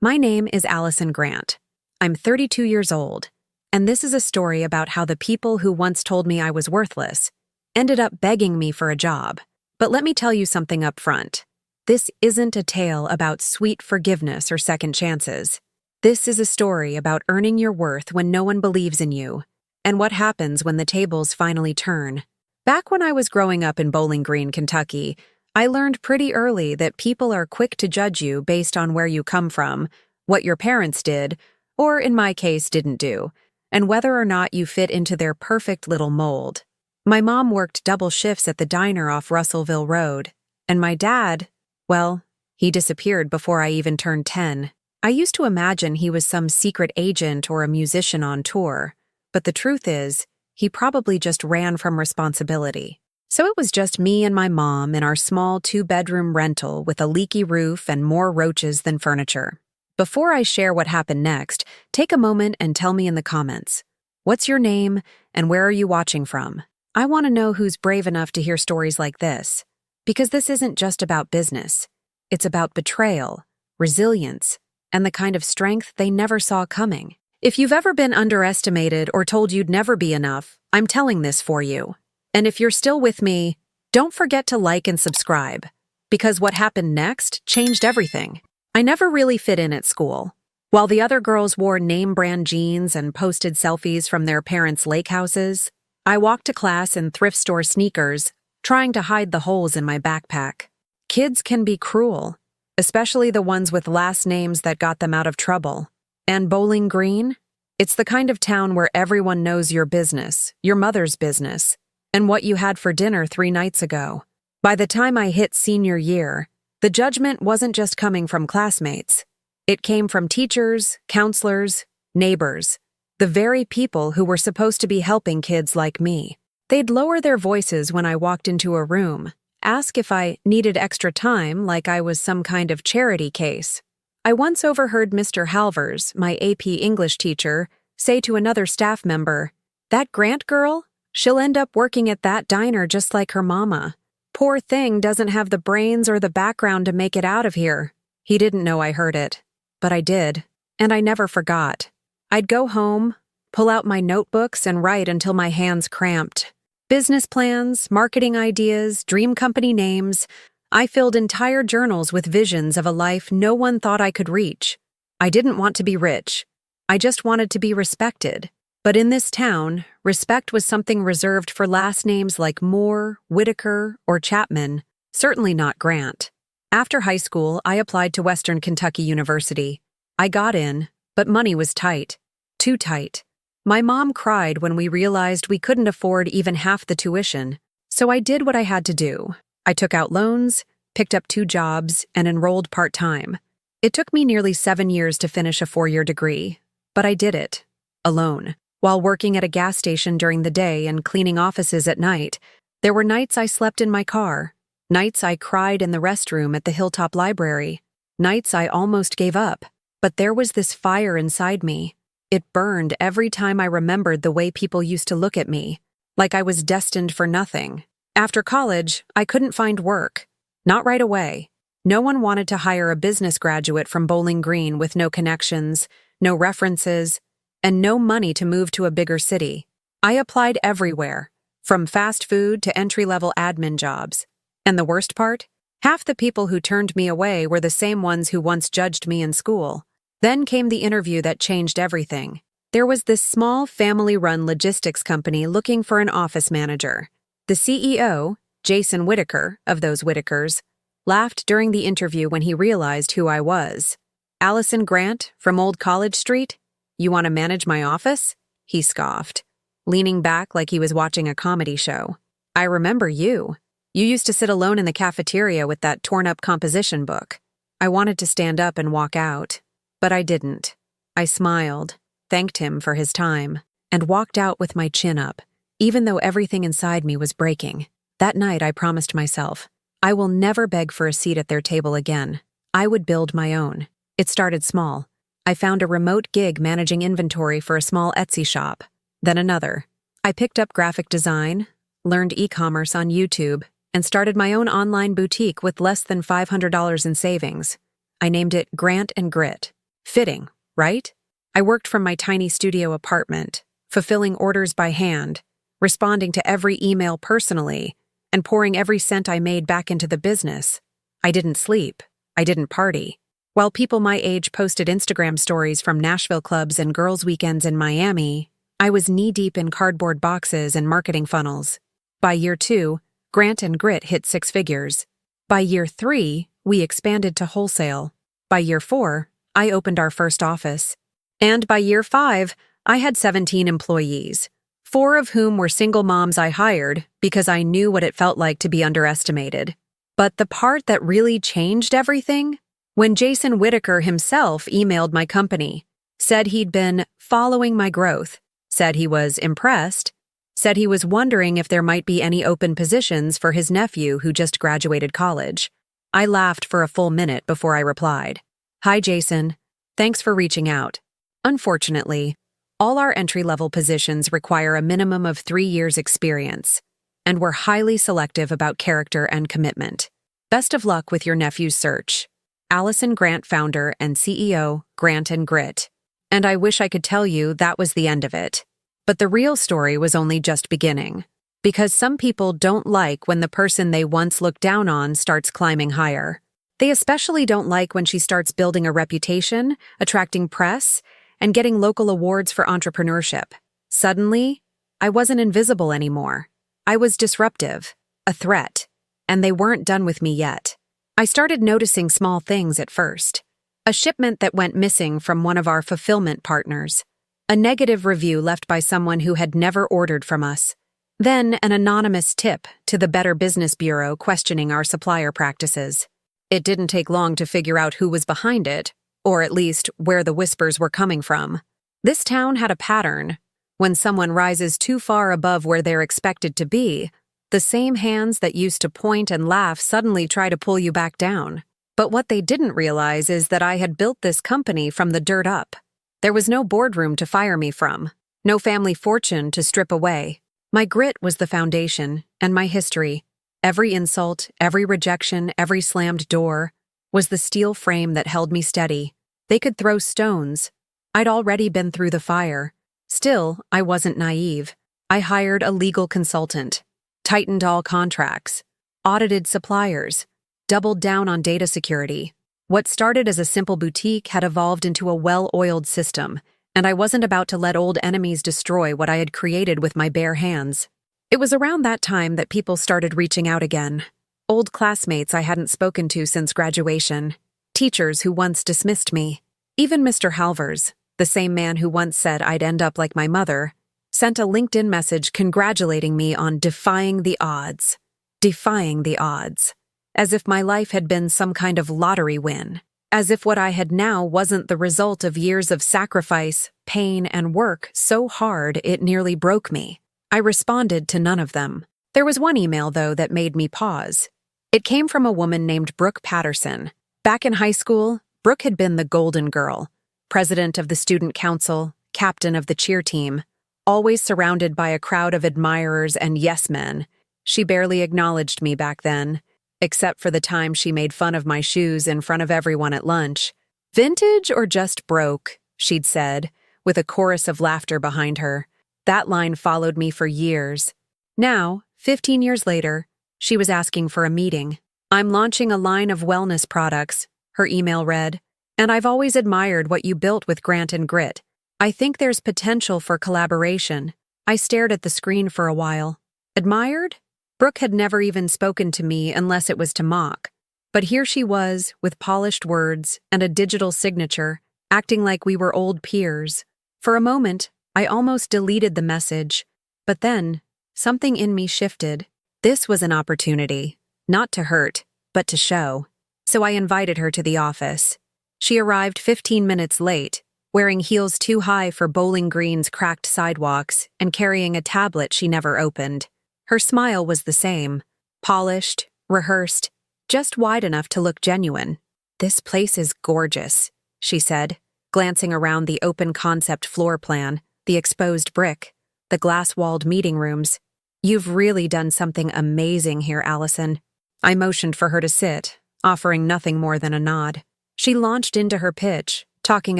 My name is Allison Grant. I'm 32 years old, and this is a story about how the people who once told me I was worthless ended up begging me for a job. But let me tell you something up front. This isn't a tale about sweet forgiveness or second chances. This is a story about earning your worth when no one believes in you, and what happens when the tables finally turn. Back when I was growing up in Bowling Green, Kentucky, I learned pretty early that people are quick to judge you based on where you come from, what your parents did, or in my case didn't do, and whether or not you fit into their perfect little mold. My mom worked double shifts at the diner off Russellville Road, and my dad, well, he disappeared before I even turned 10. I used to imagine he was some secret agent or a musician on tour, but the truth is, he probably just ran from responsibility. So it was just me and my mom in our small 2-bedroom rental with a leaky roof and more roaches than furniture. Before I share what happened next, take a moment and tell me in the comments. What's your name and where are you watching from? I want to know who's brave enough to hear stories like this. Because this isn't just about business. It's about betrayal, resilience, and the kind of strength they never saw coming. If you've ever been underestimated or told you'd never be enough, I'm telling this for you. And if you're still with me, don't forget to like and subscribe, because what happened next changed everything. I never really fit in at school. While the other girls wore name-brand jeans and posted selfies from their parents' lake houses, I walked to class in thrift store sneakers, trying to hide the holes in my backpack. Kids can be cruel, especially the ones with last names that got them out of trouble. And Bowling Green? It's the kind of town where everyone knows your business, your mother's business, and what you had for dinner 3 nights ago. By the time I hit senior year, the judgment wasn't just coming from classmates. It came from teachers, counselors, neighbors, the very people who were supposed to be helping kids like me. They'd lower their voices when I walked into a room, ask if I needed extra time like I was some kind of charity case. I once overheard Mr. Halvers, my AP English teacher, say to another staff member, "That Grant girl? She'll end up working at that diner just like her mama. Poor thing doesn't have the brains or the background to make it out of here." He didn't know I heard it, but I did, and I never forgot. I'd go home, pull out my notebooks and write until my hands cramped. Business plans, marketing ideas, dream company names. I filled entire journals with visions of a life no one thought I could reach. I didn't want to be rich. I just wanted to be respected. But in this town, respect was something reserved for last names like Moore, Whitaker, or Chapman, certainly not Grant. After high school, I applied to Western Kentucky University. I got in, but money was tight. Too tight. My mom cried when we realized we couldn't afford even half the tuition, so I did what I had to do. I took out loans, picked up 2 jobs, and enrolled part-time. It took me nearly 7 years to finish a 4-year degree, but I did it, alone. While working at a gas station during the day and cleaning offices at night, there were nights I slept in my car, nights I cried in the restroom at the Hilltop Library, nights I almost gave up. But there was this fire inside me. It burned every time I remembered the way people used to look at me, like I was destined for nothing. After college, I couldn't find work. Not right away. No one wanted to hire a business graduate from Bowling Green with no connections, no references, and no money to move to a bigger city. I applied everywhere, from fast food to entry-level admin jobs. And the worst part? Half the people who turned me away were the same ones who once judged me in school. Then came the interview that changed everything. There was this small family-run logistics company looking for an office manager. The CEO, Jason Whitaker, of those Whitakers, laughed during the interview when he realized who I was. "Allison Grant, from Old College Street? You want to manage my office?" He scoffed, leaning back like he was watching a comedy show. "I remember you. You used to sit alone in the cafeteria with that torn-up composition book." I wanted to stand up and walk out, but I didn't. I smiled, thanked him for his time, and walked out with my chin up, even though everything inside me was breaking. That night I promised myself, I will never beg for a seat at their table again. I would build my own. It started small. I found a remote gig managing inventory for a small Etsy shop, then another. I picked up graphic design, learned e-commerce on YouTube, and started my own online boutique with less than $500 in savings. I named it Grant and Grit. Fitting, right? I worked from my tiny studio apartment, fulfilling orders by hand, responding to every email personally, and pouring every cent I made back into the business. I didn't sleep. I didn't party. While people my age posted Instagram stories from Nashville clubs and girls' weekends in Miami, I was knee-deep in cardboard boxes and marketing funnels. By year 2, Grant and Grit hit 6 figures. By year 3, we expanded to wholesale. By year 4, I opened our first office. And by year 5, I had 17 employees, 4 of whom were single moms I hired because I knew what it felt like to be underestimated. But the part that really changed everything? When Jason Whitaker himself emailed my company, said he'd been following my growth, said he was impressed, said he was wondering if there might be any open positions for his nephew who just graduated college. I laughed for a full minute before I replied. Hi, Jason. Thanks for reaching out. Unfortunately, all our entry-level positions require a minimum of 3 years' experience, and we're highly selective about character and commitment. Best of luck with your nephew's search. Allison Grant, founder and CEO, Grant and Grit. And I wish I could tell you that was the end of it. But the real story was only just beginning. Because some people don't like when the person they once looked down on starts climbing higher. They especially don't like when she starts building a reputation, attracting press, and getting local awards for entrepreneurship. Suddenly, I wasn't invisible anymore. I was disruptive, a threat, and they weren't done with me yet. I started noticing small things at first. A shipment that went missing from one of our fulfillment partners. A negative review left by someone who had never ordered from us. Then an anonymous tip to the Better Business Bureau questioning our supplier practices. It didn't take long to figure out who was behind it, or at least where the whispers were coming from. This town had a pattern. When someone rises too far above where they're expected to be, the same hands that used to point and laugh suddenly try to pull you back down. But what they didn't realize is that I had built this company from the dirt up. There was no boardroom to fire me from, no family fortune to strip away. My grit was the foundation, and my history, every insult, every rejection, every slammed door, was the steel frame that held me steady. They could throw stones. I'd already been through the fire. Still, I wasn't naive. I hired a legal consultant, tightened all contracts, audited suppliers, doubled down on data security. What started as a simple boutique had evolved into a well-oiled system, and I wasn't about to let old enemies destroy what I had created with my bare hands. It was around that time that people started reaching out again. Old classmates I hadn't spoken to since graduation, teachers who once dismissed me. Even Mr. Halvers, the same man who once said I'd end up like my mother, sent a LinkedIn message congratulating me on defying the odds. Defying the odds. As if my life had been some kind of lottery win. As if what I had now wasn't the result of years of sacrifice, pain, and work so hard it nearly broke me. I responded to none of them. There was one email, though, that made me pause. It came from a woman named Brooke Patterson. Back in high school, Brooke had been the golden girl, president of the student council, captain of the cheer team, always surrounded by a crowd of admirers and yes men. She barely acknowledged me back then, except for the time she made fun of my shoes in front of everyone at lunch. Vintage or just broke, she'd said, with a chorus of laughter behind her. That line followed me for years. Now, 15 years later, she was asking for a meeting. I'm launching a line of wellness products, her email read, and I've always admired what you built with Grant and Grit. I think there's potential for collaboration. I stared at the screen for a while. Admired? Brooke had never even spoken to me unless it was to mock. But here she was, with polished words and a digital signature, acting like we were old peers. For a moment, I almost deleted the message. But then, something in me shifted. This was an opportunity, not to hurt, but to show. So I invited her to the office. She arrived 15 minutes late, wearing heels too high for Bowling Green's cracked sidewalks and carrying a tablet she never opened. Her smile was the same, polished, rehearsed, just wide enough to look genuine. This place is gorgeous, she said, glancing around the open concept floor plan, the exposed brick, the glass-walled meeting rooms. You've really done something amazing here, Allison. I motioned for her to sit, offering nothing more than a nod. She launched into her pitch, talking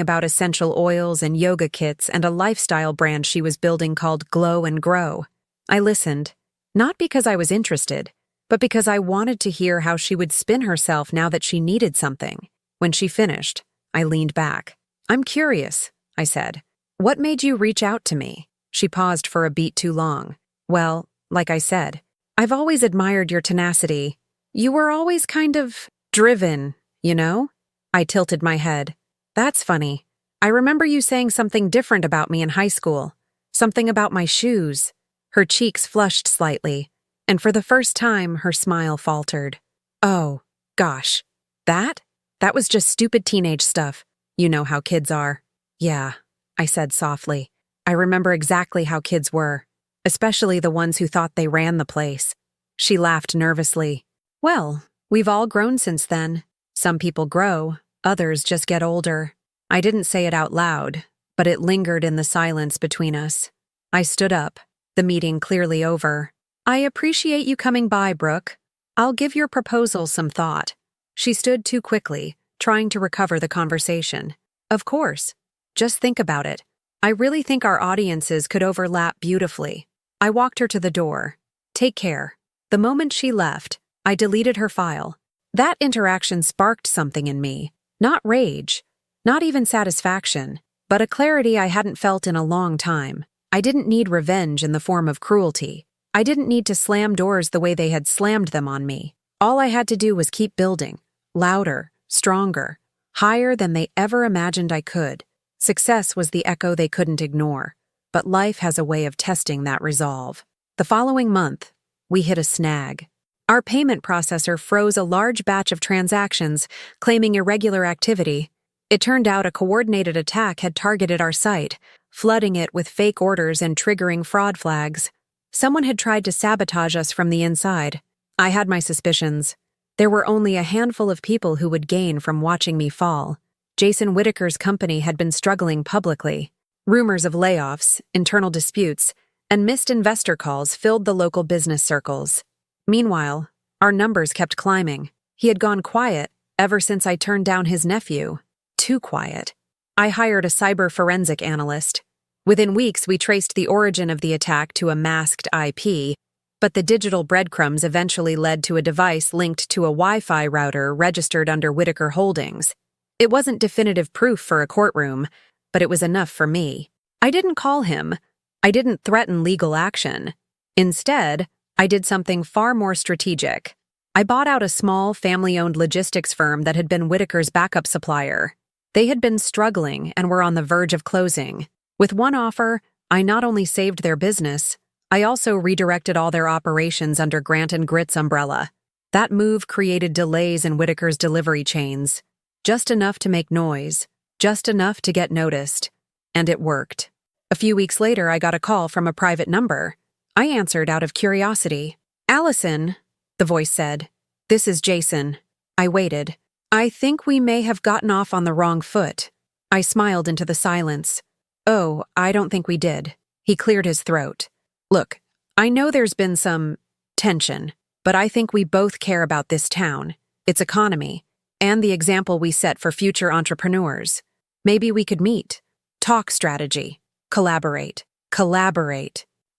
about essential oils and yoga kits and a lifestyle brand she was building called Glow and Grow. I listened, not because I was interested, but because I wanted to hear how she would spin herself now that she needed something. When she finished, I leaned back. "I'm curious," I said. "What made you reach out to me?" She paused for a beat too long. "Well, like I said, I've always admired your tenacity. You were always kind of driven, you know?" I tilted my head. "That's funny. I remember you saying something different about me in high school. Something about my shoes." Her cheeks flushed slightly, and for the first time, her smile faltered. "Oh, gosh. That was just stupid teenage stuff. You know how kids are." "Yeah," I said softly. "I remember exactly how kids were, especially the ones who thought they ran the place." She laughed nervously. "Well, we've all grown since then. Some people grow, others just get older." I didn't say it out loud, but it lingered in the silence between us. I stood up, the meeting clearly over. "I appreciate you coming by, Brooke. I'll give your proposal some thought." She stood too quickly, trying to recover the conversation. "Of course. Just think about it. I really think our audiences could overlap beautifully." I walked her to the door. "Take care." The moment she left, I deleted her file. That interaction sparked something in me. Not rage, not even satisfaction, but a clarity I hadn't felt in a long time. I didn't need revenge in the form of cruelty. I didn't need to slam doors the way they had slammed them on me. All I had to do was keep building, louder, stronger, higher than they ever imagined I could. Success was the echo they couldn't ignore, but life has a way of testing that resolve. The following month, we hit a snag. Our payment processor froze a large batch of transactions, claiming irregular activity. It turned out a coordinated attack had targeted our site, flooding it with fake orders and triggering fraud flags. Someone had tried to sabotage us from the inside. I had my suspicions. There were only a handful of people who would gain from watching me fall. Jason Whitaker's company had been struggling publicly. Rumors of layoffs, internal disputes, and missed investor calls filled the local business circles. Meanwhile, our numbers kept climbing. He had gone quiet ever since I turned down his nephew. Too quiet. I hired a cyber forensic analyst. Within weeks, we traced the origin of the attack to a masked IP, but the digital breadcrumbs eventually led to a device linked to a Wi-Fi router registered under Whitaker Holdings. It wasn't definitive proof for a courtroom, but it was enough for me. I didn't call him. I didn't threaten legal action. Instead, I did something far more strategic. I bought out a small, family-owned logistics firm that had been Whitaker's backup supplier. They had been struggling and were on the verge of closing. With one offer, I not only saved their business, I also redirected all their operations under Grant and Grit's umbrella. That move created delays in Whitaker's delivery chains. Just enough to make noise, just enough to get noticed. And it worked. A few weeks later, I got a call from a private number. I answered out of curiosity. "Allison," the voice said. "This is Jason." I waited. "I think we may have gotten off on the wrong foot." I smiled into the silence. "Oh, I don't think we did." He cleared his throat. "Look, I know there's been some tension, but I think we both care about this town, its economy, and the example we set for future entrepreneurs. Maybe we could meet, talk strategy, collaborate.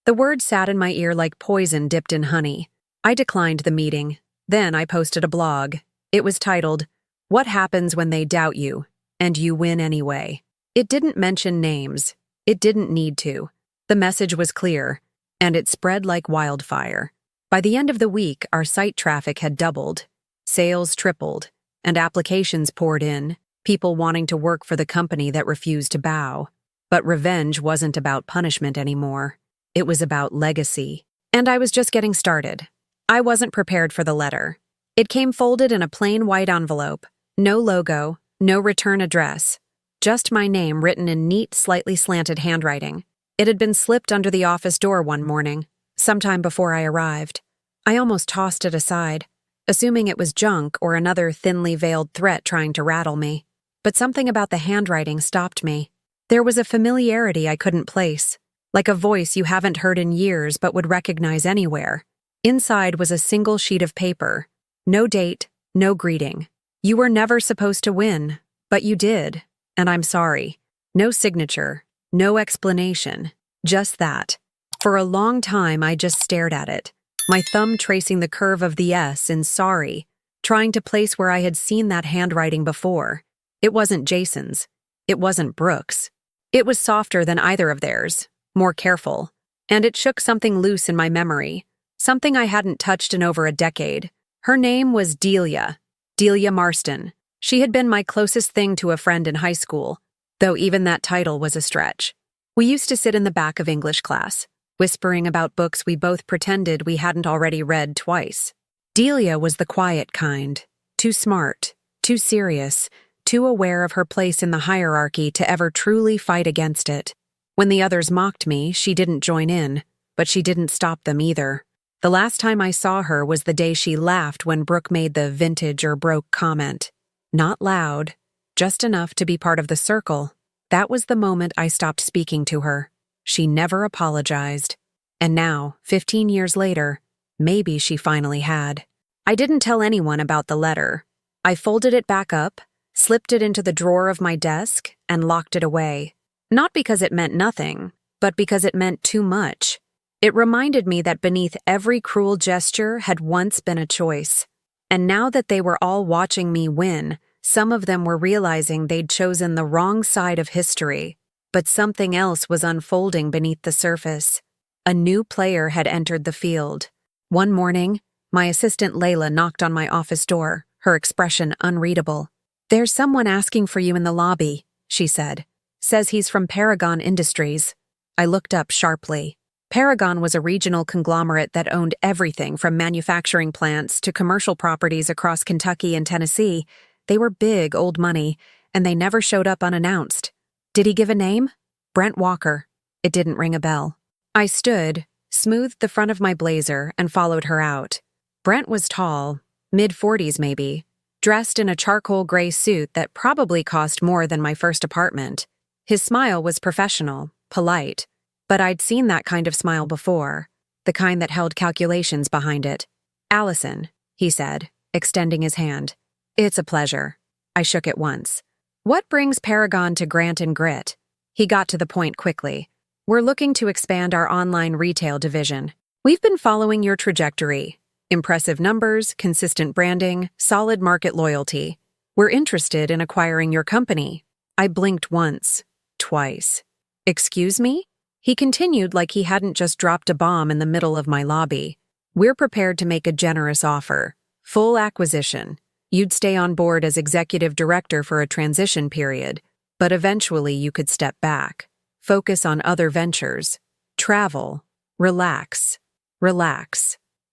The word sat in my ear like poison dipped in honey. I declined the meeting. Then I posted a blog. It was titled, "What Happens When They Doubt You, and You Win Anyway." It didn't mention names. It didn't need to. The message was clear, and it spread like wildfire. By the end of the week, our site traffic had doubled. Sales tripled, and applications poured in, people wanting to work for the company that refused to bow. But revenge wasn't about punishment anymore. It was about legacy. And I was just getting started. I wasn't prepared for the letter. It came folded in a plain white envelope. No logo, no return address. Just my name written in neat, slightly slanted handwriting. It had been slipped under the office door one morning, sometime before I arrived. I almost tossed it aside, assuming it was junk or another thinly veiled threat trying to rattle me. But something about the handwriting stopped me. There was a familiarity I couldn't place, like a voice you haven't heard in years but would recognize anywhere. Inside was a single sheet of paper. No date, no greeting. "You were never supposed to win, but you did, and I'm sorry. No signature, no explanation, just that. For a long time, I just stared at it, my thumb tracing the curve of the S in sorry, trying to place where I had seen that handwriting before. It wasn't Jason's. It wasn't Brooke's. It was softer than either of theirs, more careful, and it shook something loose in my memory, something I hadn't touched in over a decade. Her name was Delia Marston. She had been my closest thing to a friend in high school, though even that title was a stretch. We used to sit in the back of English class, whispering about books we both pretended we hadn't already read twice. Delia was the quiet kind, too smart, too serious, too aware of her place in the hierarchy to ever truly fight against it. When the others mocked me, she didn't join in, but she didn't stop them either. The last time I saw her was the day she laughed when Brooke made the vintage or broke comment. Not loud, just enough to be part of the circle. That was the moment I stopped speaking to her. She never apologized. And now, 15 years later, maybe she finally had. I didn't tell anyone about the letter. I folded it back up, slipped it into the drawer of my desk, and locked it away. Not because it meant nothing, but because it meant too much. It reminded me that beneath every cruel gesture had once been a choice. And now that they were all watching me win, some of them were realizing they'd chosen the wrong side of history. But something else was unfolding beneath the surface. A new player had entered the field. One morning, my assistant Layla knocked on my office door, her expression unreadable. "There's someone asking for you in the lobby," she said. "Says he's from Paragon Industries." I looked up sharply. Paragon was a regional conglomerate that owned everything from manufacturing plants to commercial properties across Kentucky and Tennessee. They were big old money, and they never showed up unannounced. Did he give a name? Brent Walker. It didn't ring a bell. I stood, smoothed the front of my blazer, and followed her out. Brent was tall, mid-40s maybe, dressed in a charcoal gray suit that probably cost more than my first apartment. His smile was professional, polite, but I'd seen that kind of smile before, the kind that held calculations behind it. "Allison," he said, extending his hand. "It's a pleasure." I shook it once. "What brings Paragon to Grant and Grit?" He got to the point quickly. "We're looking to expand our online retail division. We've been following your trajectory. Impressive numbers, consistent branding, solid market loyalty. We're interested in acquiring your company." I blinked once, twice. "Excuse me?" He continued like he hadn't just dropped a bomb in the middle of my lobby. "We're prepared to make a generous offer. Full acquisition. You'd stay on board as executive director for a transition period, but eventually you could step back, focus on other ventures, travel, relax.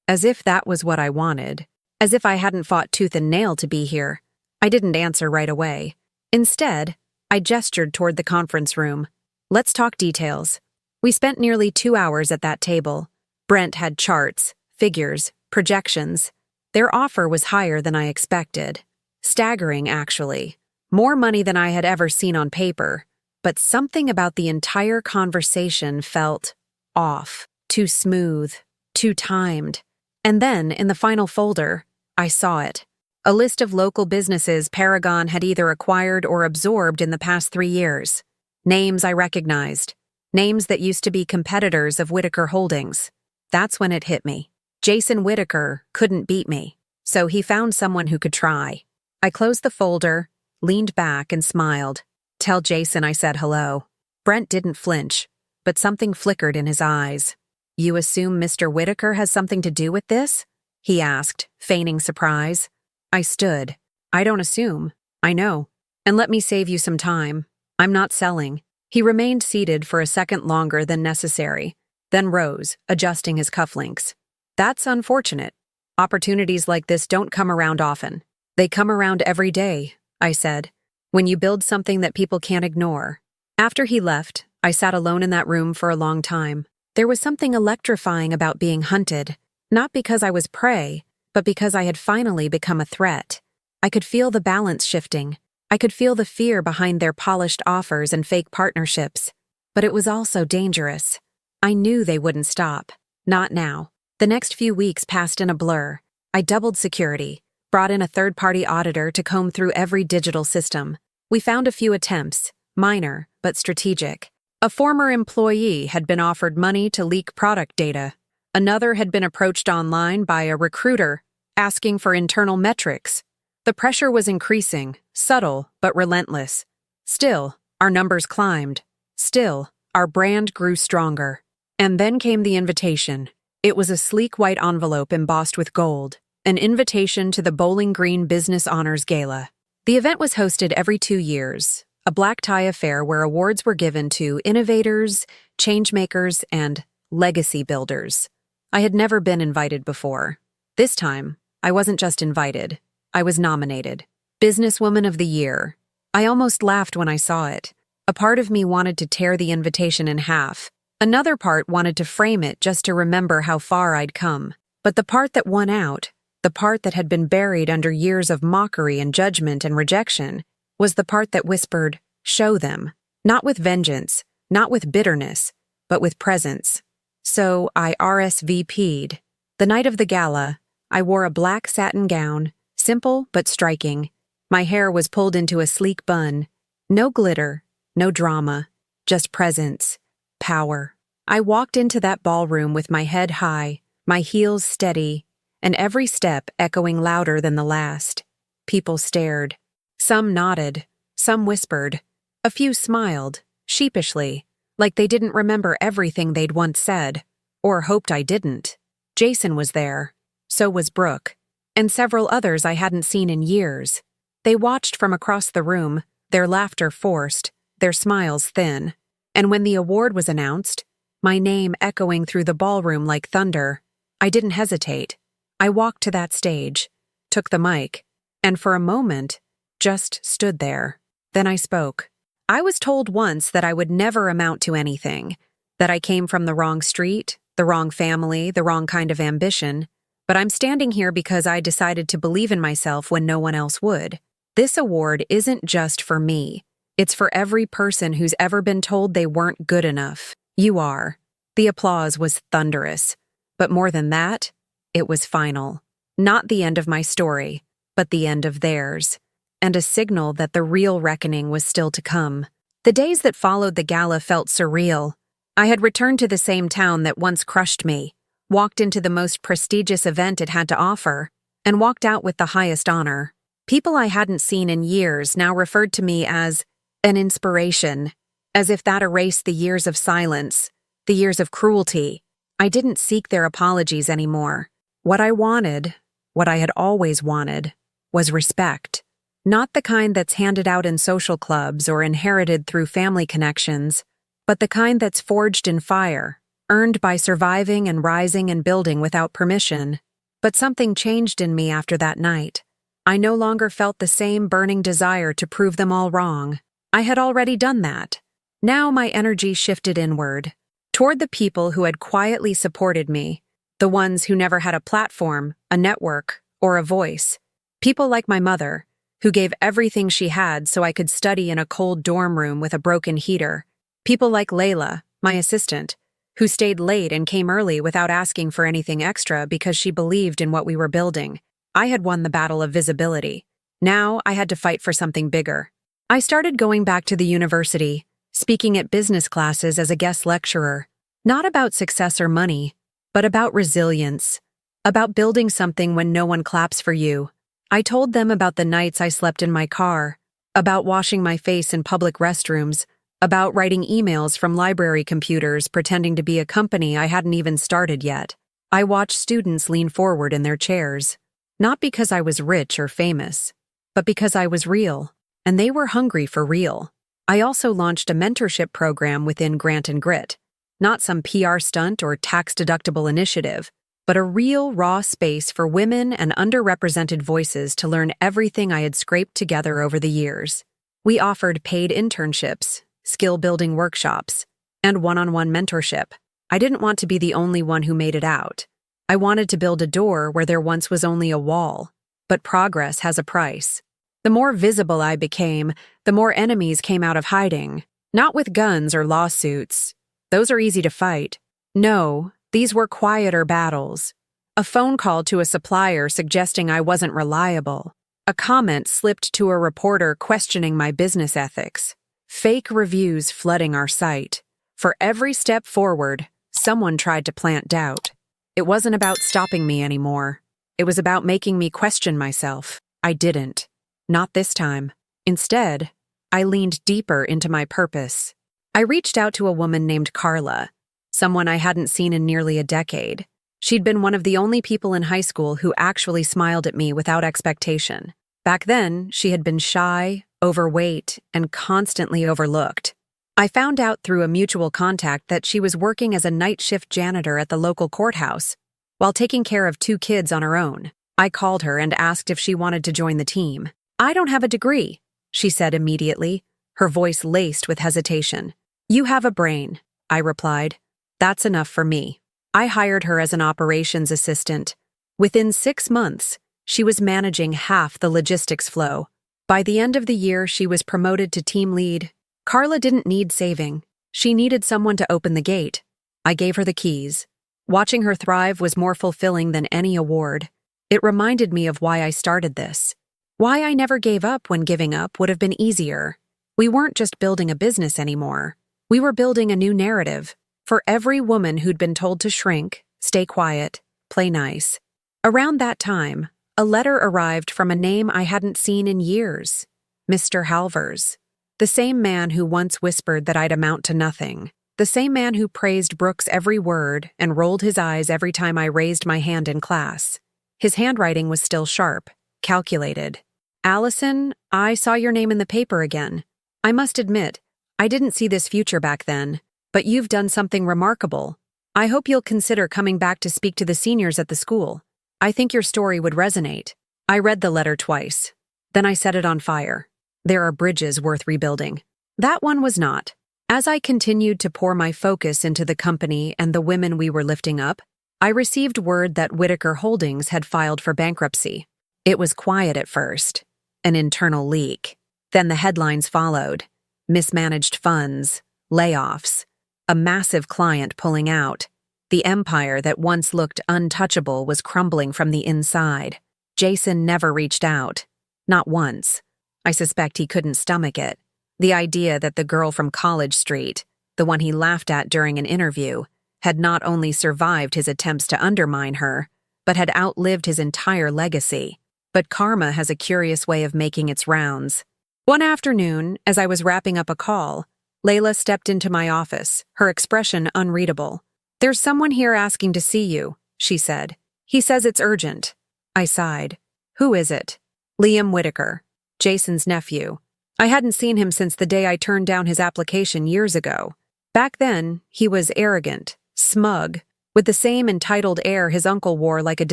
As if that was what I wanted. As if I hadn't fought tooth and nail to be here. I didn't answer right away. Instead, I gestured toward the conference room. "Let's talk details." We spent nearly 2 hours at that table. Brent had charts, figures, projections. Their offer was higher than I expected. Staggering, actually. More money than I had ever seen on paper. But something about the entire conversation felt off, too smooth, too timed. And then, in the final folder, I saw it. A list of local businesses Paragon had either acquired or absorbed in the past 3 years. Names I recognized. Names that used to be competitors of Whitaker Holdings. That's when it hit me. Jason Whitaker couldn't beat me, so he found someone who could try. I closed the folder, leaned back, and smiled. "Tell Jason I said hello." Brent didn't flinch, but something flickered in his eyes. "You assume Mr. Whitaker has something to do with this?" he asked, feigning surprise. I stood. "I don't assume. I know. And let me save you some time. I'm not selling." He remained seated for a second longer than necessary, then rose, adjusting his cufflinks. "That's unfortunate. Opportunities like this don't come around often." "They come around every day," I said, "when you build something that people can't ignore." After he left, I sat alone in that room for a long time. There was something electrifying about being hunted, not because I was prey, but because I had finally become a threat. I could feel the balance shifting. I could feel the fear behind their polished offers and fake partnerships. But it was also dangerous. I knew they wouldn't stop. Not now. The next few weeks passed in a blur. I doubled security, brought in a third-party auditor to comb through every digital system. We found a few attempts, minor but strategic. A former employee had been offered money to leak product data. Another had been approached online by a recruiter, asking for internal metrics. The pressure was increasing, subtle but relentless. Still, our numbers climbed. Still, our brand grew stronger. And then came the invitation. It was a sleek white envelope embossed with gold, an invitation to the Bowling Green Business Honors Gala. The event was hosted every 2 years, a black tie affair where awards were given to innovators, changemakers, and legacy builders. I had never been invited before. This time, I wasn't just invited. I was nominated. Businesswoman of the Year. I almost laughed when I saw it. A part of me wanted to tear the invitation in half. Another part wanted to frame it just to remember how far I'd come. But the part that won out, the part that had been buried under years of mockery and judgment and rejection, was the part that whispered, "Show them." Not with vengeance, not with bitterness, but with presence. So I RSVP'd. The night of the gala, I wore a black satin gown, simple but striking. My hair was pulled into a sleek bun. No glitter, no drama, just presence, power. I walked into that ballroom with my head high, my heels steady, and every step echoing louder than the last. People stared. Some nodded, some whispered. A few smiled, sheepishly, like they didn't remember everything they'd once said, or hoped I didn't. Jason was there. So was Brooke, and several others I hadn't seen in years. They watched from across the room, their laughter forced, their smiles thin. And when the award was announced, my name echoing through the ballroom like thunder, I didn't hesitate. I walked to that stage, took the mic, and for a moment, just stood there. Then I spoke. I was told once that I would never amount to anything, that I came from the wrong street, the wrong family, the wrong kind of ambition, but I'm standing here because I decided to believe in myself when no one else would. This award isn't just for me. It's for every person who's ever been told they weren't good enough. You are. The applause was thunderous. But more than that, it was final. Not the end of my story, but the end of theirs. And a signal that the real reckoning was still to come. The days that followed the gala felt surreal. I had returned to the same town that once crushed me, walked into the most prestigious event it had to offer, and walked out with the highest honor. People I hadn't seen in years now referred to me as an inspiration, as if that erased the years of silence, the years of cruelty. I didn't seek their apologies anymore. What I wanted, what I had always wanted, was respect. Not the kind that's handed out in social clubs or inherited through family connections, but the kind that's forged in fire, earned by surviving and rising and building without permission. But something changed in me after that night. I no longer felt the same burning desire to prove them all wrong. I had already done that. Now my energy shifted inward, toward the people who had quietly supported me, the ones who never had a platform, a network, or a voice. People like my mother, who gave everything she had so I could study in a cold dorm room with a broken heater. People like Layla, my assistant, who stayed late and came early without asking for anything extra because she believed in what we were building. I had won the battle of visibility. Now I had to fight for something bigger. I started going back to the university, speaking at business classes as a guest lecturer, not about success or money, but about resilience, about building something when no one claps for you. I told them about the nights I slept in my car, about washing my face in public restrooms, about writing emails from library computers pretending to be a company I hadn't even started yet. I watched students lean forward in their chairs, not because I was rich or famous, but because I was real, and they were hungry for real. I also launched a mentorship program within Grant and Grit, not some PR stunt or tax-deductible initiative, but a real, raw space for women and underrepresented voices to learn everything I had scraped together over the years. We offered paid internships, skill-building workshops, and one-on-one mentorship. I didn't want to be the only one who made it out. I wanted to build a door where there once was only a wall. But progress has a price. The more visible I became, the more enemies came out of hiding. Not with guns or lawsuits. Those are easy to fight. No, these were quieter battles. A phone call to a supplier suggesting I wasn't reliable. A comment slipped to a reporter questioning my business ethics. Fake reviews flooding our site. For every step forward, someone tried to plant doubt. It wasn't about stopping me anymore. It was about making me question myself. I didn't. Not this time. Instead, I leaned deeper into my purpose. I reached out to a woman named Carla, someone I hadn't seen in nearly a decade. She'd been one of the only people in high school who actually smiled at me without expectation. Back then, she had been shy, overweight, and constantly overlooked. I found out through a mutual contact that she was working as a night shift janitor at the local courthouse, while taking care of 2 kids on her own. I called her and asked if she wanted to join the team. "I don't have a degree," she said immediately, her voice laced with hesitation. "You have a brain," I replied. "That's enough for me." I hired her as an operations assistant. Within 6 months, she was managing half the logistics flow. By the end of the year, she was promoted to team lead. Carla didn't need saving. She needed someone to open the gate. I gave her the keys. Watching her thrive was more fulfilling than any award. It reminded me of why I started this. Why I never gave up when giving up would have been easier. We weren't just building a business anymore. We were building a new narrative for every woman who'd been told to shrink, stay quiet, play nice. Around that time, a letter arrived from a name I hadn't seen in years. Mr. Halvers. The same man who once whispered that I'd amount to nothing. The same man who praised Brooke's every word and rolled his eyes every time I raised my hand in class. His handwriting was still sharp, calculated. "Allison, I saw your name in the paper again. I must admit, I didn't see this future back then, but you've done something remarkable. I hope you'll consider coming back to speak to the seniors at the school. I think your story would resonate." I read the letter twice. Then I set it on fire. There are bridges worth rebuilding. That one was not. As I continued to pour my focus into the company and the women we were lifting up, I received word that Whitaker Holdings had filed for bankruptcy. It was quiet at first, an internal leak. Then the headlines followed. Mismanaged funds, layoffs, a massive client pulling out. The empire that once looked untouchable was crumbling from the inside. Jason never reached out. Not once. I suspect he couldn't stomach it. The idea that the girl from College Street, the one he laughed at during an interview, had not only survived his attempts to undermine her, but had outlived his entire legacy. But karma has a curious way of making its rounds. One afternoon, as I was wrapping up a call, Layla stepped into my office, her expression unreadable. "There's someone here asking to see you," she said. "He says it's urgent." I sighed. "Who is it?" "Liam Whitaker, Jason's nephew. I hadn't seen him since the day I turned down his application years ago. Back then, he was arrogant, smug, with the same entitled air his uncle wore like a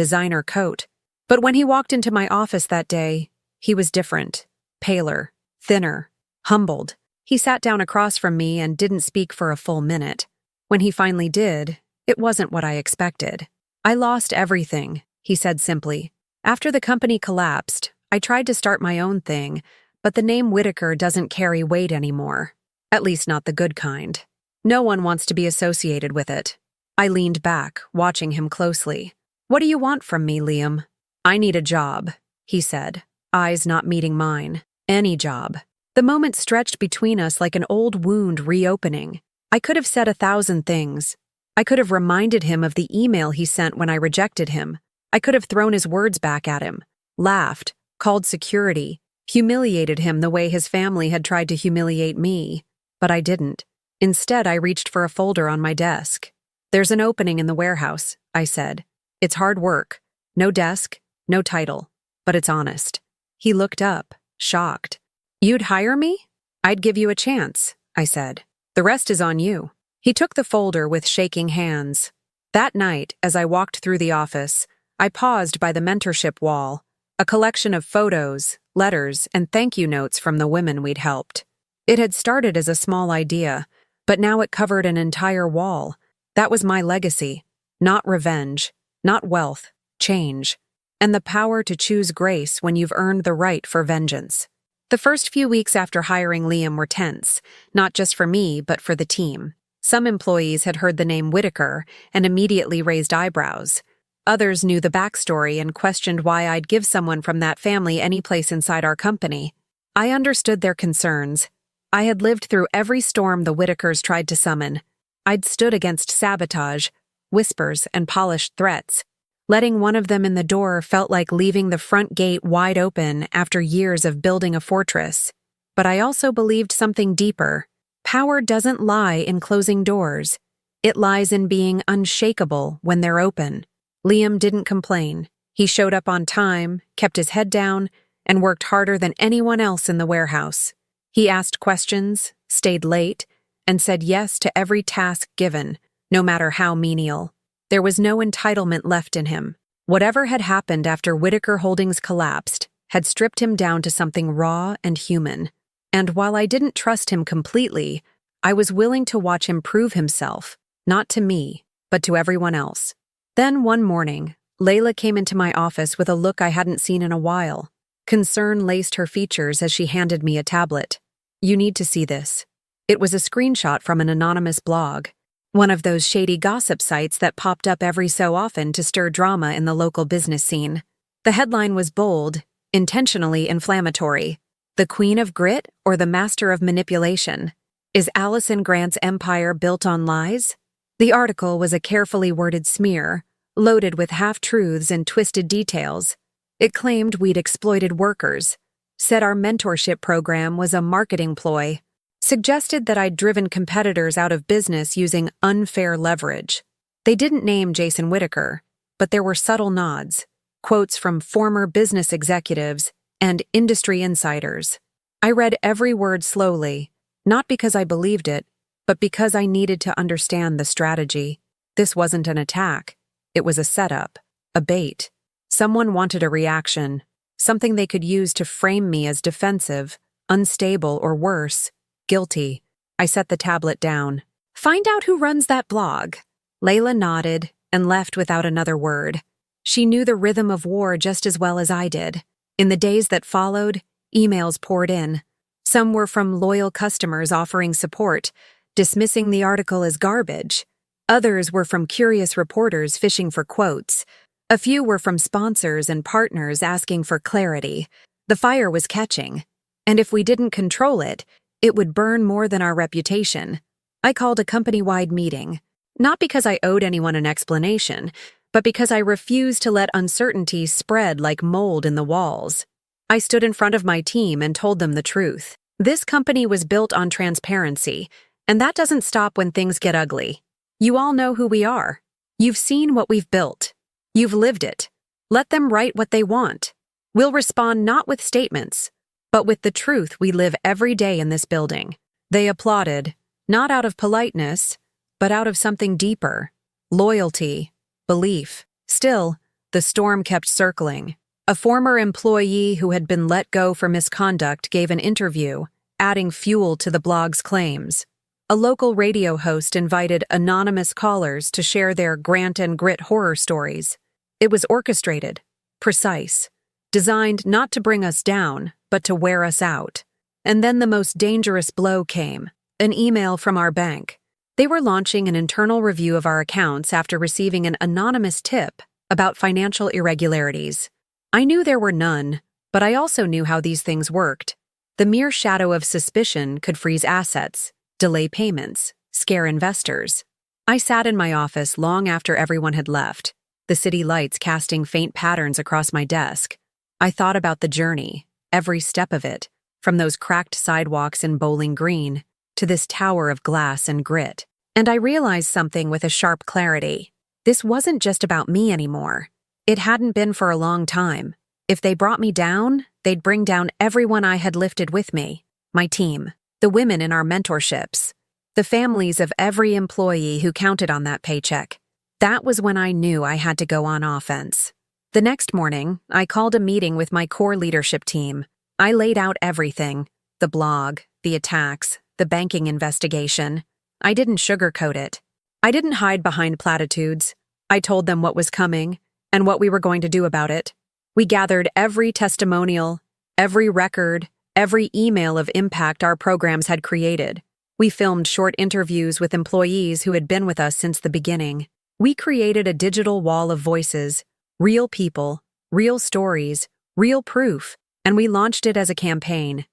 designer coat. But when he walked into my office that day, he was different, paler, thinner, humbled. He sat down across from me and didn't speak for a full minute. When he finally did, it wasn't what I expected. "I lost everything," he said simply. "After the company collapsed, I tried to start my own thing, but the name Whitaker doesn't carry weight anymore. At least not the good kind. No one wants to be associated with it." I leaned back, watching him closely. "What do you want from me, Liam?" "I need a job," he said, eyes not meeting mine. "Any job." The moment stretched between us like an old wound reopening. I could have said 1,000 things. I could have reminded him of the email he sent when I rejected him. I could have thrown his words back at him, laughed, called security, humiliated him the way his family had tried to humiliate me. But I didn't. Instead, I reached for a folder on my desk. "There's an opening in the warehouse," I said. "It's hard work. No desk, no title. But it's honest." He looked up, shocked. "You'd hire me?" "I'd give you a chance," I said. "The rest is on you." He took the folder with shaking hands. That night, as I walked through the office, I paused by the mentorship wall, a collection of photos, letters, and thank you notes from the women we'd helped. It had started as a small idea, but now it covered an entire wall. That was my legacy. Not revenge, not wealth, change. And the power to choose grace when you've earned the right for vengeance. The first few weeks after hiring Liam were tense, not just for me, but for the team. Some employees had heard the name Whitaker and immediately raised eyebrows. Others knew the backstory and questioned why I'd give someone from that family any place inside our company. I understood their concerns. I had lived through every storm the Whitakers tried to summon. I'd stood against sabotage, whispers, and polished threats. Letting one of them in the door felt like leaving the front gate wide open after years of building a fortress. But I also believed something deeper. Power doesn't lie in closing doors. It lies in being unshakable when they're open. Liam didn't complain. He showed up on time, kept his head down, and worked harder than anyone else in the warehouse. He asked questions, stayed late, and said yes to every task given, no matter how menial. There was no entitlement left in him. Whatever had happened after Whitaker Holdings collapsed had stripped him down to something raw and human. And while I didn't trust him completely, I was willing to watch him prove himself, not to me, but to everyone else. Then one morning, Layla came into my office with a look I hadn't seen in a while. Concern laced her features as she handed me a tablet. "You need to see this." It was a screenshot from an anonymous blog, one of those shady gossip sites that popped up every so often to stir drama in the local business scene. The headline was bold, intentionally inflammatory. "The Queen of Grit or the Master of Manipulation? Is Allison Grant's empire built on lies?" The article was a carefully worded smear, loaded with half-truths and twisted details. It claimed we'd exploited workers, said our mentorship program was a marketing ploy, suggested that I'd driven competitors out of business using unfair leverage. They didn't name Jason Whitaker, but there were subtle nods, quotes from former business executives and industry insiders. I read every word slowly, not because I believed it, but because I needed to understand the strategy. This wasn't an attack. It was a setup, a bait. Someone wanted a reaction, something they could use to frame me as defensive, unstable, or worse, guilty. I set the tablet down. "Find out who runs that blog." Layla nodded and left without another word. She knew the rhythm of war just as well as I did. In the days that followed, emails poured in. Some were from loyal customers offering support, dismissing the article as garbage. Others were from curious reporters fishing for quotes. A few were from sponsors and partners asking for clarity. The fire was catching, and if we didn't control it, it would burn more than our reputation. I called a company-wide meeting, not because I owed anyone an explanation, but because I refused to let uncertainty spread like mold in the walls. I stood in front of my team and told them the truth. This company was built on transparency, and that doesn't stop when things get ugly. You all know who we are. You've seen what we've built. You've lived it. Let them write what they want. We'll respond not with statements, but with the truth we live every day in this building. They applauded, not out of politeness, but out of something deeper: loyalty, belief. Still, the storm kept circling. A former employee who had been let go for misconduct gave an interview, adding fuel to the blog's claims. A local radio host invited anonymous callers to share their Grant and Grit horror stories. It was orchestrated, precise, designed not to bring us down, but to wear us out. And then the most dangerous blow came: an email from our bank. They were launching an internal review of our accounts after receiving an anonymous tip about financial irregularities. I knew there were none, but I also knew how these things worked. The mere shadow of suspicion could freeze assets, delay payments, scare investors. I sat in my office long after everyone had left, the city lights casting faint patterns across my desk. I thought about the journey, every step of it, from those cracked sidewalks in Bowling Green to this tower of glass and grit. And I realized something with a sharp clarity. This wasn't just about me anymore. It hadn't been for a long time. If they brought me down, they'd bring down everyone I had lifted with me: my team, the women in our mentorships, the families of every employee who counted on that paycheck. That was when I knew I had to go on offense. The next morning, I called a meeting with my core leadership team. I laid out everything: the blog, the attacks, the banking investigation. I didn't sugarcoat it. I didn't hide behind platitudes. I told them what was coming and what we were going to do about it. We gathered every testimonial, every record, every email of impact our programs had created. We filmed short interviews with employees who had been with us since the beginning. We created a digital wall of voices, real people, real stories, real proof, and we launched it as a campaign.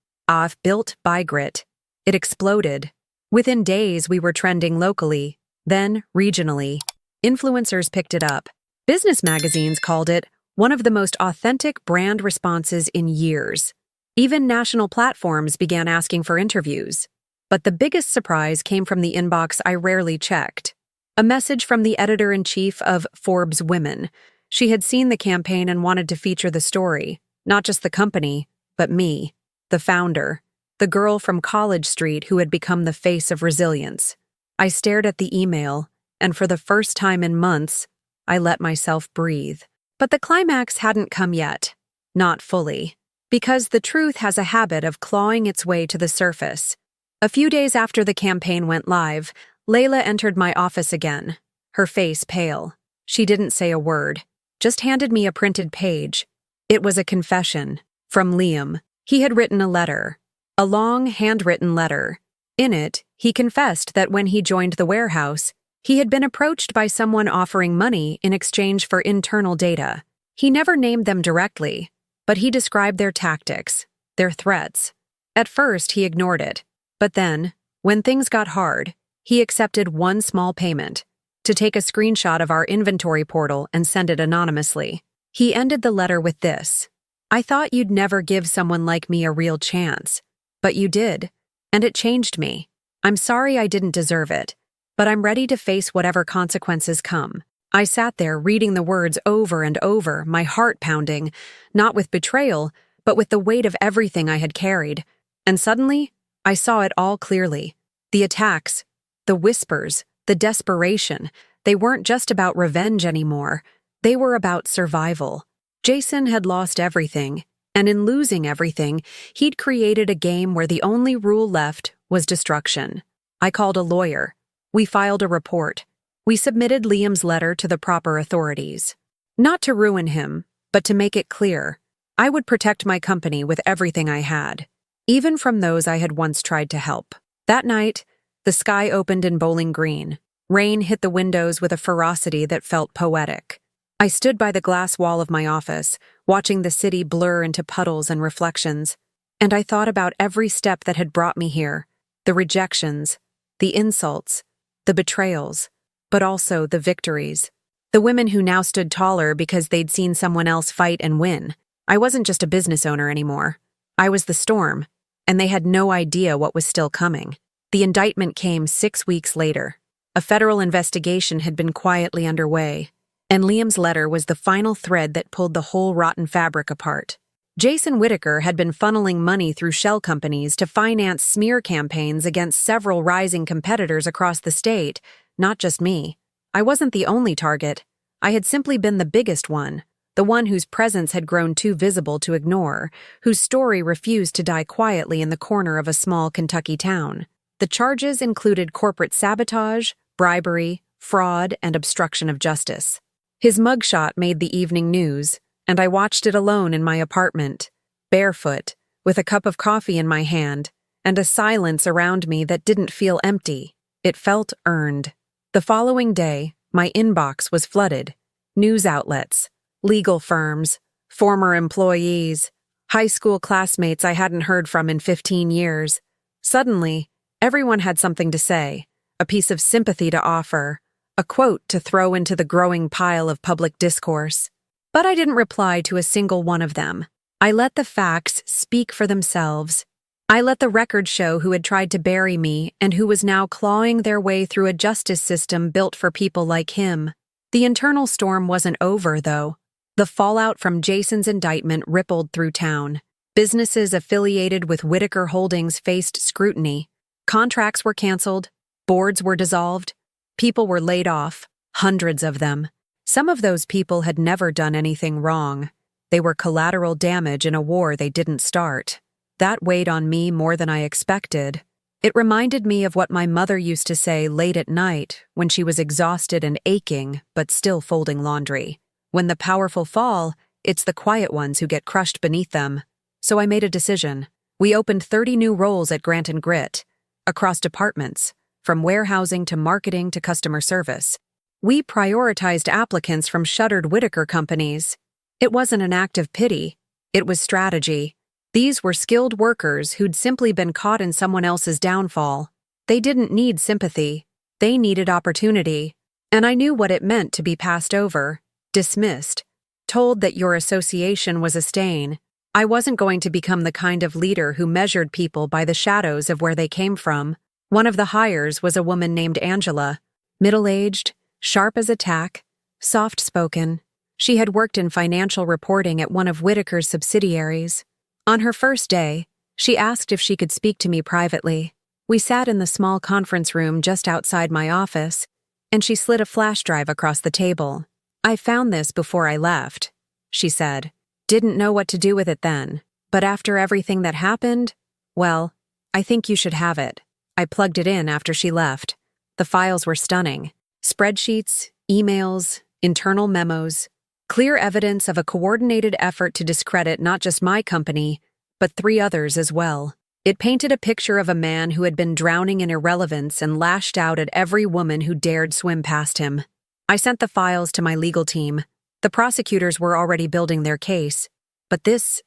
Built by Grit. It exploded. Within days, we were trending locally, then regionally. Influencers picked it up. Business magazines called it one of the most authentic brand responses in years. Even national platforms began asking for interviews. But the biggest surprise came from the inbox I rarely checked. A message from the editor-in-chief of Forbes Women. She had seen the campaign and wanted to feature the story, not just the company, but me, the founder, the girl from College Street who had become the face of resilience. I stared at the email, and for the first time in months, I let myself breathe. But the climax hadn't come yet. Not fully. Because the truth has a habit of clawing its way to the surface. A few days after the campaign went live, Layla entered my office again, her face pale. She didn't say a word, just handed me a printed page. It was a confession from Liam. He had written a letter, a long, handwritten letter. In it, he confessed that when he joined the warehouse, he had been approached by someone offering money in exchange for internal data. He never named them directly, but he described their tactics, their threats. At first, he ignored it. But then, when things got hard, he accepted one small payment, to take a screenshot of our inventory portal and send it anonymously. He ended the letter with this: "I thought you'd never give someone like me a real chance, but you did, and it changed me. I'm sorry I didn't deserve it, but I'm ready to face whatever consequences come." I sat there reading the words over and over, my heart pounding, not with betrayal, but with the weight of everything I had carried. And suddenly, I saw it all clearly. The attacks, the whispers, the desperation, they weren't just about revenge anymore. They were about survival. Jason had lost everything, and in losing everything, he'd created a game where the only rule left was destruction. I called a lawyer. We filed a report. We submitted Liam's letter to the proper authorities. Not to ruin him, but to make it clear. I would protect my company with everything I had, even from those I had once tried to help. That night, the sky opened in Bowling Green. Rain hit the windows with a ferocity that felt poetic. I stood by the glass wall of my office, watching the city blur into puddles and reflections, and I thought about every step that had brought me here, the rejections, the insults, the betrayals, but also the victories. The women who now stood taller because they'd seen someone else fight and win. I wasn't just a business owner anymore. I was the storm, and they had no idea what was still coming. The indictment came 6 weeks later. A federal investigation had been quietly underway, and Liam's letter was the final thread that pulled the whole rotten fabric apart. Jason Whitaker had been funneling money through shell companies to finance smear campaigns against several rising competitors across the state, not just me. I wasn't the only target. I had simply been the biggest one, the one whose presence had grown too visible to ignore, whose story refused to die quietly in the corner of a small Kentucky town. The charges included corporate sabotage, bribery, fraud, and obstruction of justice. His mugshot made the evening news, and I watched it alone in my apartment, barefoot, with a cup of coffee in my hand, and a silence around me that didn't feel empty. It felt earned. The following day, my inbox was flooded. News outlets, legal firms, former employees, high school classmates I hadn't heard from in 15 years. Suddenly, everyone had something to say, a piece of sympathy to offer, a quote to throw into the growing pile of public discourse. But I didn't reply to a single one of them. I let the facts speak for themselves. I let the record show who had tried to bury me and who was now clawing their way through a justice system built for people like him. The internal storm wasn't over, though. The fallout from Jason's indictment rippled through town. Businesses affiliated with Whitaker Holdings faced scrutiny. Contracts were canceled. Boards were dissolved. People were laid off, hundreds of them. Some of those people had never done anything wrong. They were collateral damage in a war they didn't start. That weighed on me more than I expected. It reminded me of what my mother used to say late at night when she was exhausted and aching but still folding laundry. When the powerful fall, it's the quiet ones who get crushed beneath them. So I made a decision. We opened 30 new roles at Grant & Grit, across departments, from warehousing to marketing to customer service. We prioritized applicants from shuttered Whitaker companies. It wasn't an act of pity. It was strategy. These were skilled workers who'd simply been caught in someone else's downfall. They didn't need sympathy. They needed opportunity. And I knew what it meant to be passed over, dismissed, told that your association was a stain. I wasn't going to become the kind of leader who measured people by the shadows of where they came from. One of the hires was a woman named Angela, middle-aged, sharp as a tack, soft-spoken. She had worked in financial reporting at one of Whitaker's subsidiaries. On her first day, she asked if she could speak to me privately. We sat in the small conference room just outside my office, and she slid a flash drive across the table. "I found this before I left," she said. "Didn't know what to do with it then, but after everything that happened, well, I think you should have it." I plugged it in after she left. The files were stunning. Spreadsheets, emails, internal memos, clear evidence of a coordinated effort to discredit not just my company, but 3 others as well. It painted a picture of a man who had been drowning in irrelevance and lashed out at every woman who dared swim past him. I sent the files to my legal team. The prosecutors were already building their case, but this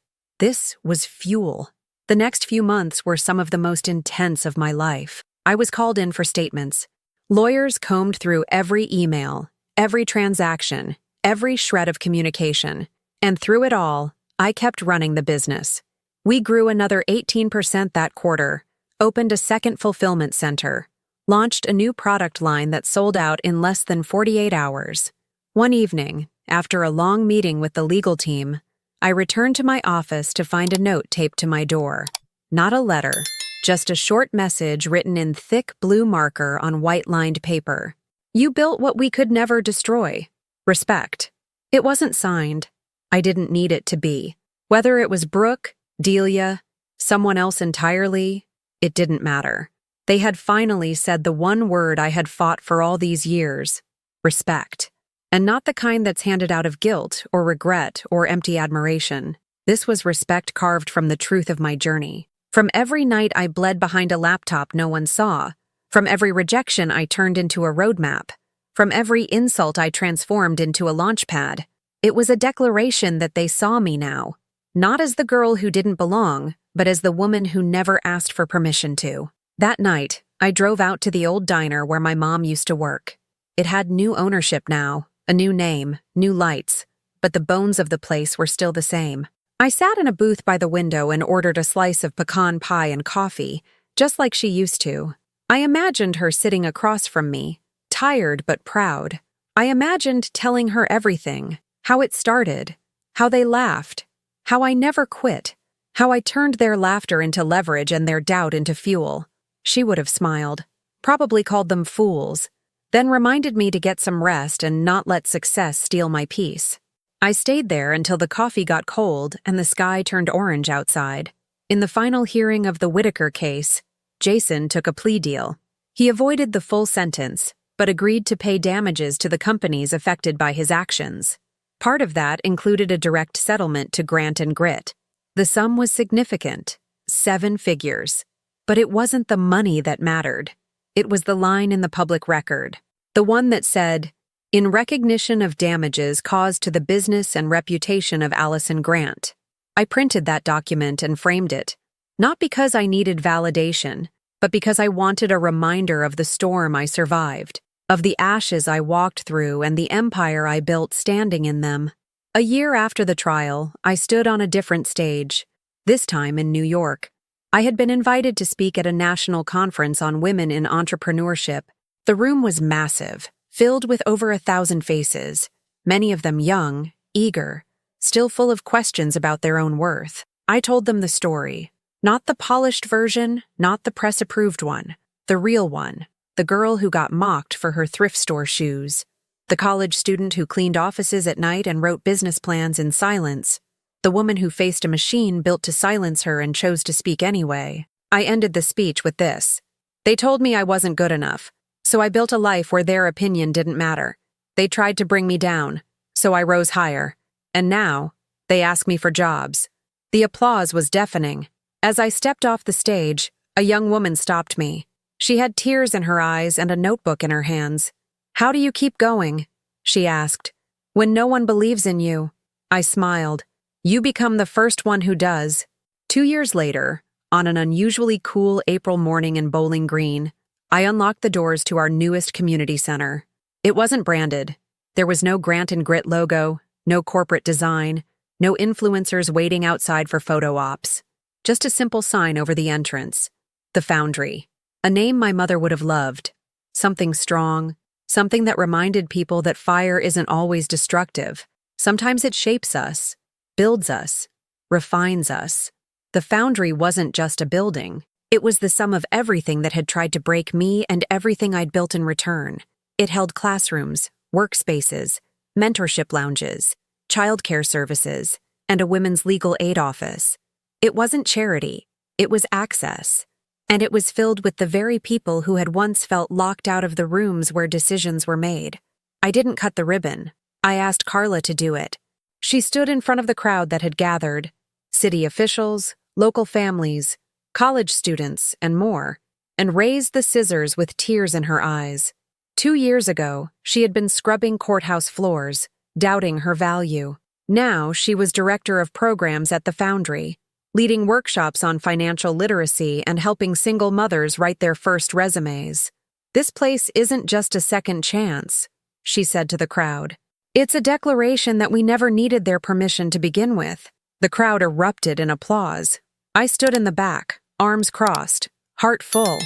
was fuel. The next few months were some of the most intense of my life. I was called in for statements. Lawyers combed through every email, every transaction, every shred of communication, and through it all, I kept running the business. We grew another 18% that quarter, opened a second fulfillment center, launched a new product line that sold out in less than 48 hours. One evening, after a long meeting with the legal team, I returned to my office to find a note taped to my door. Not a letter, just a short message written in thick blue marker on white-lined paper. "You built what we could never destroy. Respect." It wasn't signed. I didn't need it to be. Whether it was Brooke, Delia, someone else entirely, it didn't matter. They had finally said the one word I had fought for all these years: respect. And not the kind that's handed out of guilt or regret or empty admiration. This was respect carved from the truth of my journey. From every night I bled behind a laptop no one saw. From every rejection I turned into a roadmap. From every insult I transformed into a launch pad. It was a declaration that they saw me now. Not as the girl who didn't belong, but as the woman who never asked for permission to. That night, I drove out to the old diner where my mom used to work. It had new ownership now, a new name, new lights, but the bones of the place were still the same. I sat in a booth by the window and ordered a slice of pecan pie and coffee, just like she used to. I imagined her sitting across from me, tired but proud. I imagined telling her everything, how it started, how they laughed, how I never quit, how I turned their laughter into leverage and their doubt into fuel. She would have smiled, probably called them fools, then reminded me to get some rest and not let success steal my peace. I stayed there until the coffee got cold and the sky turned orange outside. In the final hearing of the Whitaker case, Jason took a plea deal. He avoided the full sentence, but agreed to pay damages to the companies affected by his actions. Part of that included a direct settlement to Grant and Grit. The sum was significant, 7 figures. But it wasn't the money that mattered. It was the line in the public record, the one that said, "In recognition of damages caused to the business and reputation of Allison Grant." I printed that document and framed it, not because I needed validation, but because I wanted a reminder of the storm I survived, of the ashes I walked through and the empire I built standing in them. A year after the trial, I stood on a different stage, this time in New York. I had been invited to speak at a national conference on women in entrepreneurship. The room was massive, filled with over 1,000 faces, many of them young, eager, still full of questions about their own worth. I told them the story, not the polished version, not the press-approved one, the real one, the girl who got mocked for her thrift store shoes, the college student who cleaned offices at night and wrote business plans in silence, the woman who faced a machine built to silence her and chose to speak anyway. I ended the speech with this: "They told me I wasn't good enough, so I built a life where their opinion didn't matter. They tried to bring me down, so I rose higher. And now, they ask me for jobs." The applause was deafening. As I stepped off the stage, a young woman stopped me. She had tears in her eyes and a notebook in her hands. How do you keep going? She asked. When no one believes in you. I smiled. You become the first one who does. 2 years later, on an unusually cool April morning in Bowling Green, I unlocked the doors to our newest community center. It wasn't branded. There was no Grant and Grit logo, no corporate design, no influencers waiting outside for photo ops. Just a simple sign over the entrance. The Foundry. A name my mother would have loved. Something strong, something that reminded people that fire isn't always destructive. Sometimes it shapes us, builds us, refines us. The Foundry wasn't just a building. It was the sum of everything that had tried to break me and everything I'd built in return. It held classrooms, workspaces, mentorship lounges, childcare services, and a women's legal aid office. It wasn't charity. It was access. And it was filled with the very people who had once felt locked out of the rooms where decisions were made. I didn't cut the ribbon. I asked Carla to do it. She stood in front of the crowd that had gathered. City officials, local families, college students, and more, and raised the scissors with tears in her eyes. 2 years ago, she had been scrubbing courthouse floors, doubting her value. Now she was director of programs at the Foundry, leading workshops on financial literacy and helping single mothers write their first resumes. This place isn't just a second chance, she said to the crowd. It's a declaration that we never needed their permission to begin with. The crowd erupted in applause. I stood in the back, arms crossed, heart full.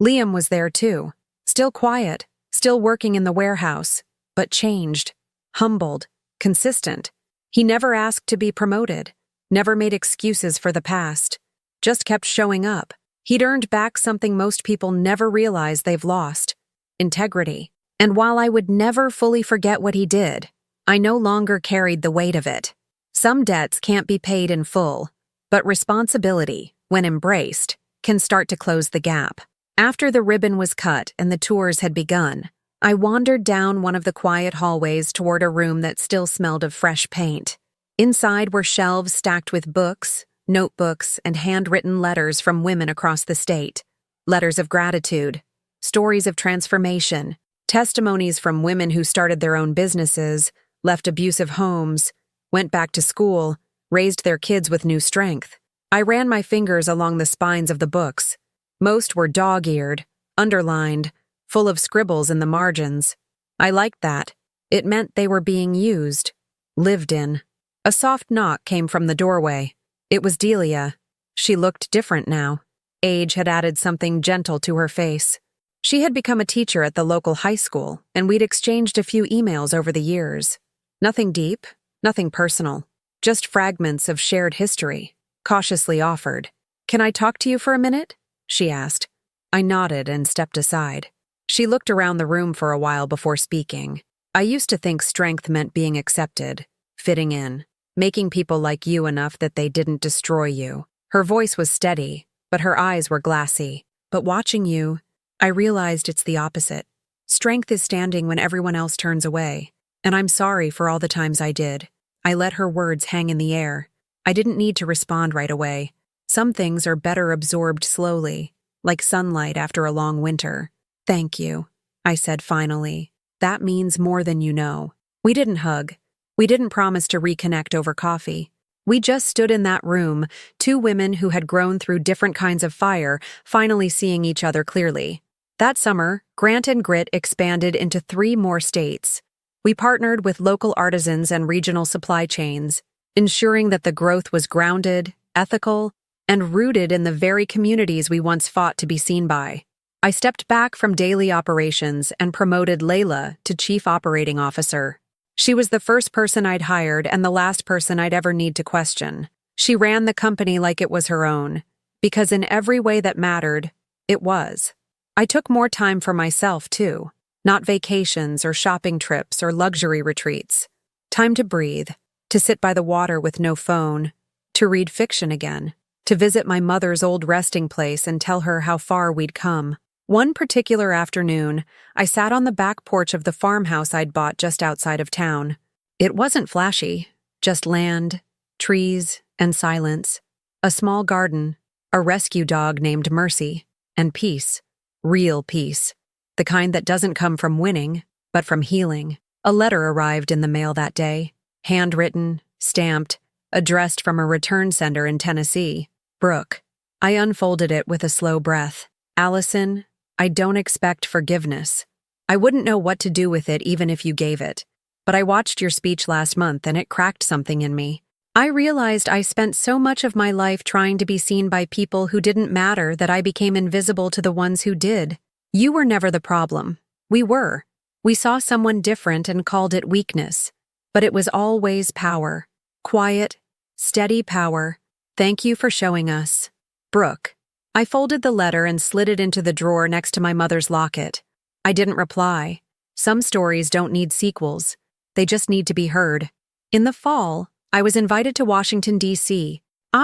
Liam was there too, still quiet, still working in the warehouse, but changed, humbled, consistent. He never asked to be promoted, never made excuses for the past, just kept showing up. He'd earned back something most people never realize they've lost: integrity. And while I would never fully forget what he did, I no longer carried the weight of it. Some debts can't be paid in full, but responsibility, when embraced, can start to close the gap. After the ribbon was cut and the tours had begun, I wandered down one of the quiet hallways toward a room that still smelled of fresh paint. Inside were shelves stacked with books, notebooks, and handwritten letters from women across the state. Letters of gratitude, stories of transformation, testimonies from women who started their own businesses, left abusive homes, went back to school, raised their kids with new strength. I ran my fingers along the spines of the books. Most were dog-eared, underlined, full of scribbles in the margins. I liked that. It meant they were being used, lived in. A soft knock came from the doorway. It was Delia. She looked different now. Age had added something gentle to her face. She had become a teacher at the local high school, and we'd exchanged a few emails over the years. Nothing deep, nothing personal, just fragments of shared history, cautiously offered. "Can I talk to you for a minute?" she asked. I nodded and stepped aside. She looked around the room for a while before speaking. I used to think strength meant being accepted, fitting in, making people like you enough that they didn't destroy you. Her voice was steady, but her eyes were glassy. But watching you, I realized it's the opposite. Strength is standing when everyone else turns away, and I'm sorry for all the times I did. I let her words hang in the air. I didn't need to respond right away. Some things are better absorbed slowly, like sunlight after a long winter. "Thank you," I said finally. "That means more than you know." We didn't hug. We didn't promise to reconnect over coffee. We just stood in that room, two women who had grown through different kinds of fire, finally seeing each other clearly. That summer, Grant and Grit expanded into 3 more states. We partnered with local artisans and regional supply chains, ensuring that the growth was grounded, ethical, and rooted in the very communities we once fought to be seen by. I stepped back from daily operations and promoted Layla to Chief Operating Officer. She was the first person I'd hired and the last person I'd ever need to question. She ran the company like it was her own, because in every way that mattered, it was. I took more time for myself, too. Not vacations or shopping trips or luxury retreats. Time to breathe, to sit by the water with no phone, to read fiction again, to visit my mother's old resting place and tell her how far we'd come. One particular afternoon, I sat on the back porch of the farmhouse I'd bought just outside of town. It wasn't flashy, just land, trees, and silence. A small garden, a rescue dog named Mercy, and peace. Real peace. The kind that doesn't come from winning, but from healing. A letter arrived in the mail that day, handwritten, stamped, addressed from a return sender in Tennessee. Brooke. I unfolded it with a slow breath. Allison, I don't expect forgiveness. I wouldn't know what to do with it even if you gave it. But I watched your speech last month and it cracked something in me. I realized I spent so much of my life trying to be seen by people who didn't matter that I became invisible to the ones who did. You were never the problem. We were. We saw someone different and called it weakness. But it was always power. Quiet, steady power. Thank you for showing us. Brooke. I folded the letter and slid it into the drawer next to my mother's locket. I didn't reply. Some stories don't need sequels. They just need to be heard. In the fall, I was invited to Washington, D.C.,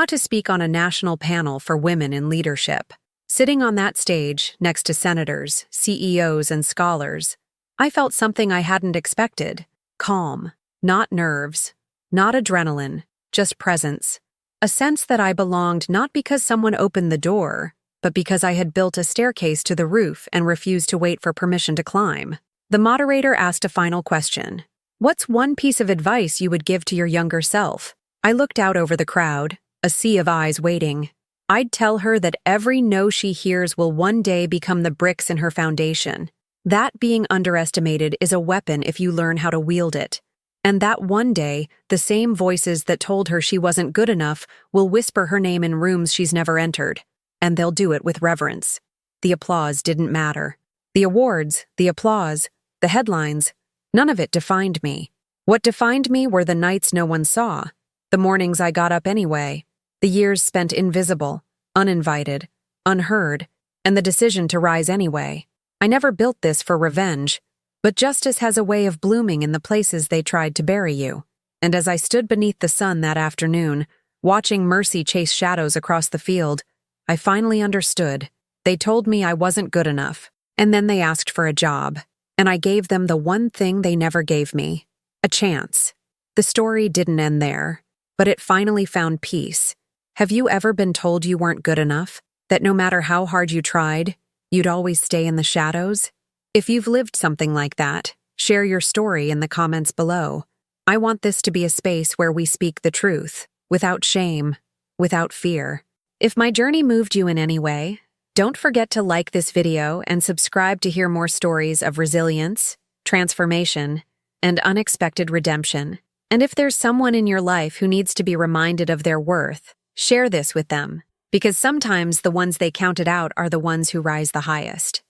to speak on a national panel for women in leadership. Sitting on that stage, next to senators, CEOs, and scholars, I felt something I hadn't expected. Calm. Not nerves. Not adrenaline. Just presence. A sense that I belonged not because someone opened the door, but because I had built a staircase to the roof and refused to wait for permission to climb. The moderator asked a final question. What's one piece of advice you would give to your younger self? I looked out over the crowd, a sea of eyes waiting. I'd tell her that every no she hears will one day become the bricks in her foundation. That being underestimated is a weapon if you learn how to wield it. And that one day, the same voices that told her she wasn't good enough will whisper her name in rooms she's never entered. And they'll do it with reverence. The applause didn't matter. The awards, the applause, the headlines, none of it defined me. What defined me were the nights no one saw, the mornings I got up anyway, the years spent invisible, uninvited, unheard, and the decision to rise anyway. I never built this for revenge, but justice has a way of blooming in the places they tried to bury you. And as I stood beneath the sun that afternoon, watching mercy chase shadows across the field, I finally understood. They told me I wasn't good enough, and then they asked for a job, and I gave them the one thing they never gave me, a chance. The story didn't end there, but it finally found peace. Have you ever been told you weren't good enough? That no matter how hard you tried, you'd always stay in the shadows? If you've lived something like that, share your story in the comments below. I want this to be a space where we speak the truth, without shame, without fear. If my journey moved you in any way, don't forget to like this video and subscribe to hear more stories of resilience, transformation, and unexpected redemption. And if there's someone in your life who needs to be reminded of their worth, share this with them, because sometimes the ones they counted out are the ones who rise the highest.